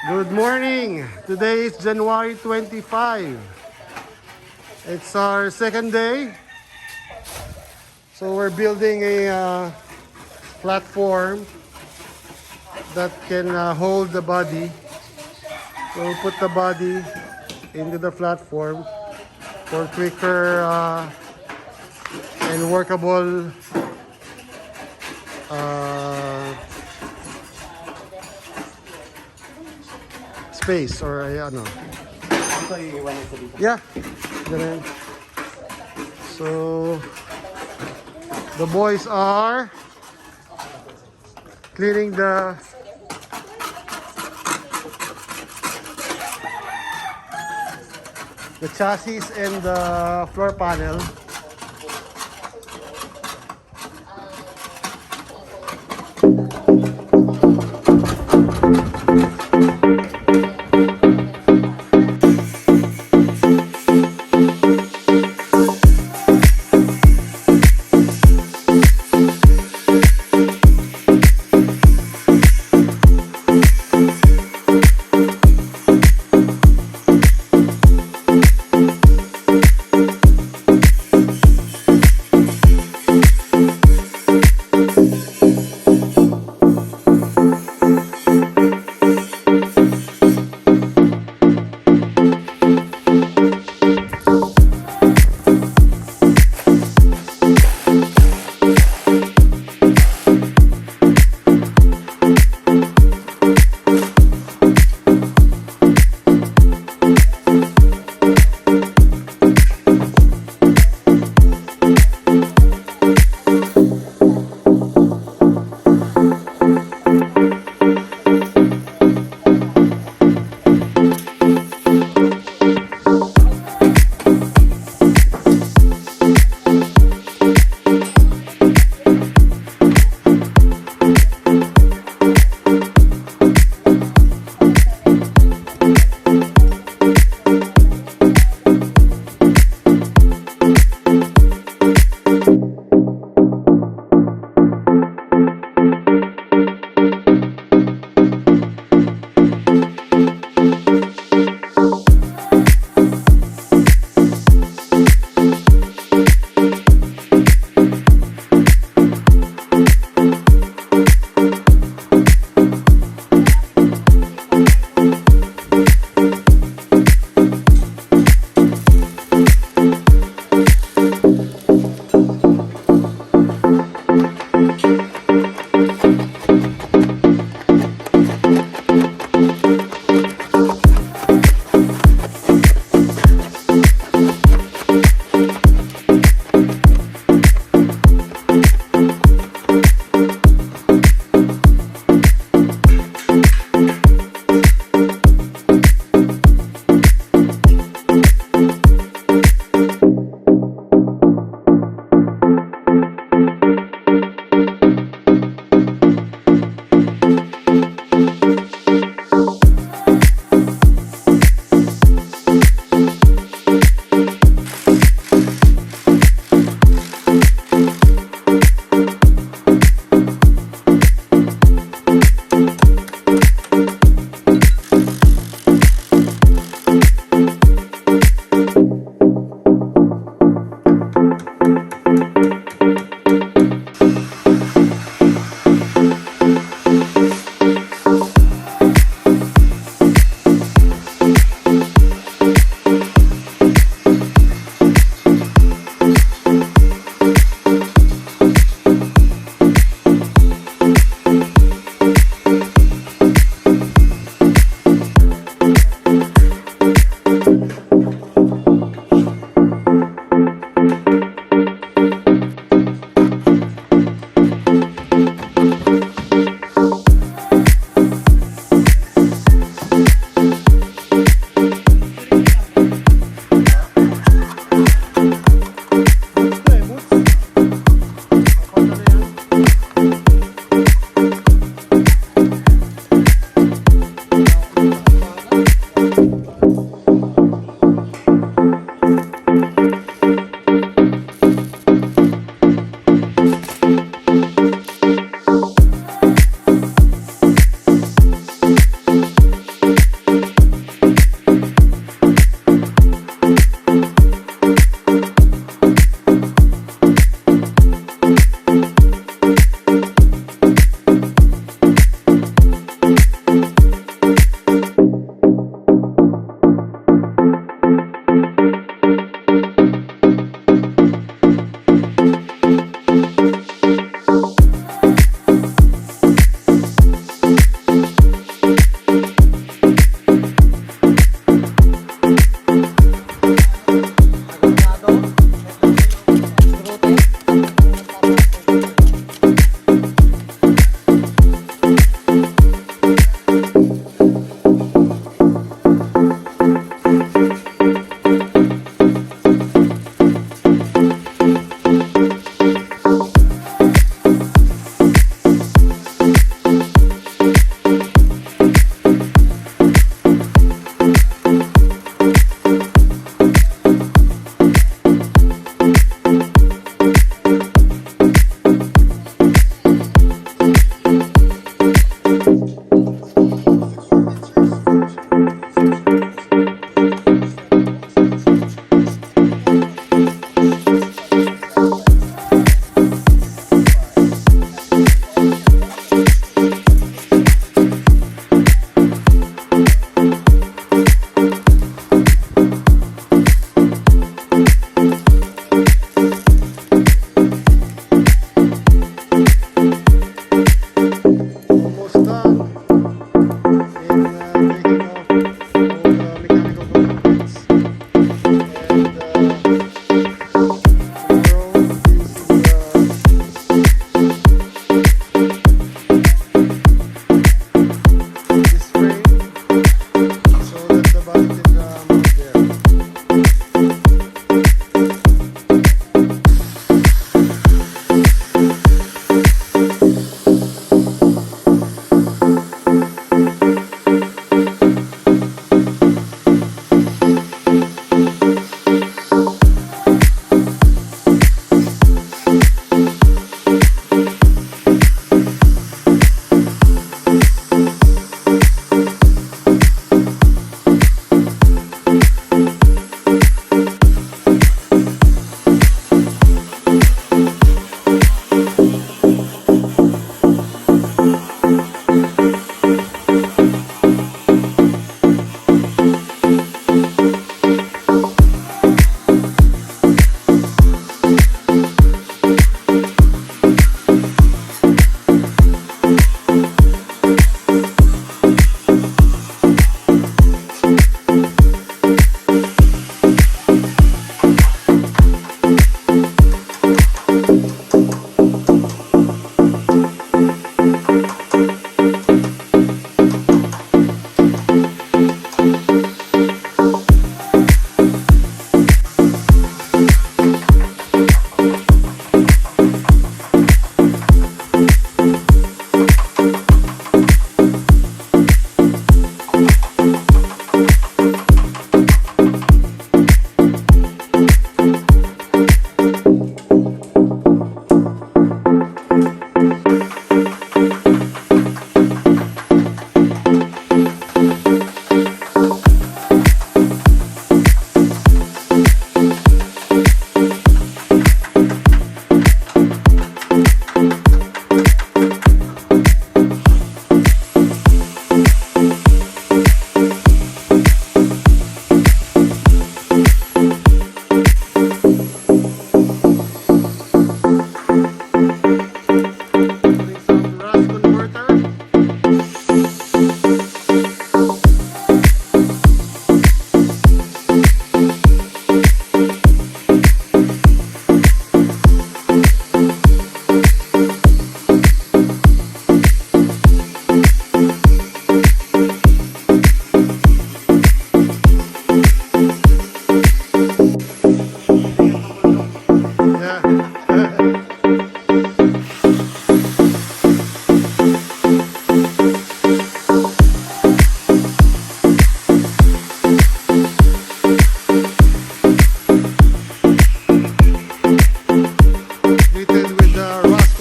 Good morning. Today is January 25. It's our second day. So we're building a platform that can hold the body. So we'll put the body into the platform for quicker and workable space or ano. Ito iiwan ito dito. Yeah. Ganun. So the boys are cleaning the chassis and the floor panel.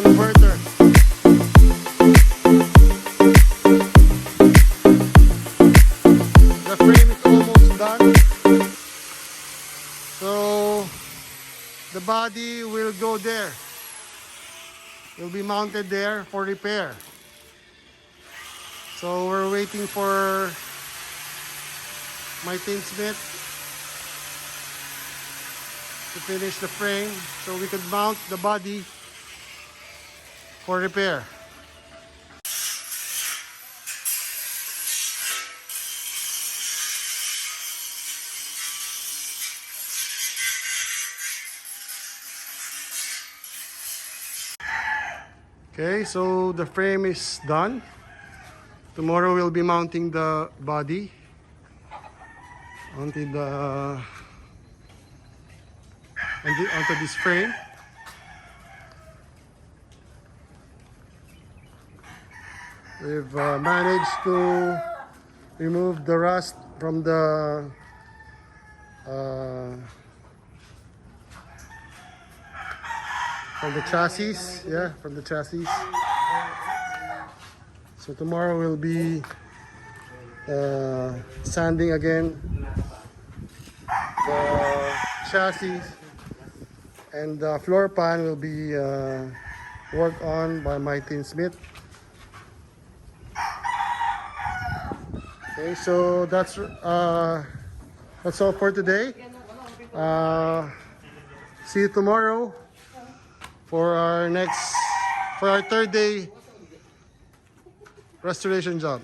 converter. The frame is almost done. So the body will go there. It will be mounted there for repair. So we're waiting for my tinsmith to finish the frame so we could mount the body for repair. Okay, so the frame is done. Tomorrow we'll be mounting the body onto this frame. We've managed to remove the rust from the chassis. Yeah, from the chassis. So tomorrow we'll be sanding again the chassis, and the floor pan will be worked on by my tinsmith. Okay, so that's all for today. See you tomorrow for our third day restoration job.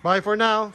Bye for now.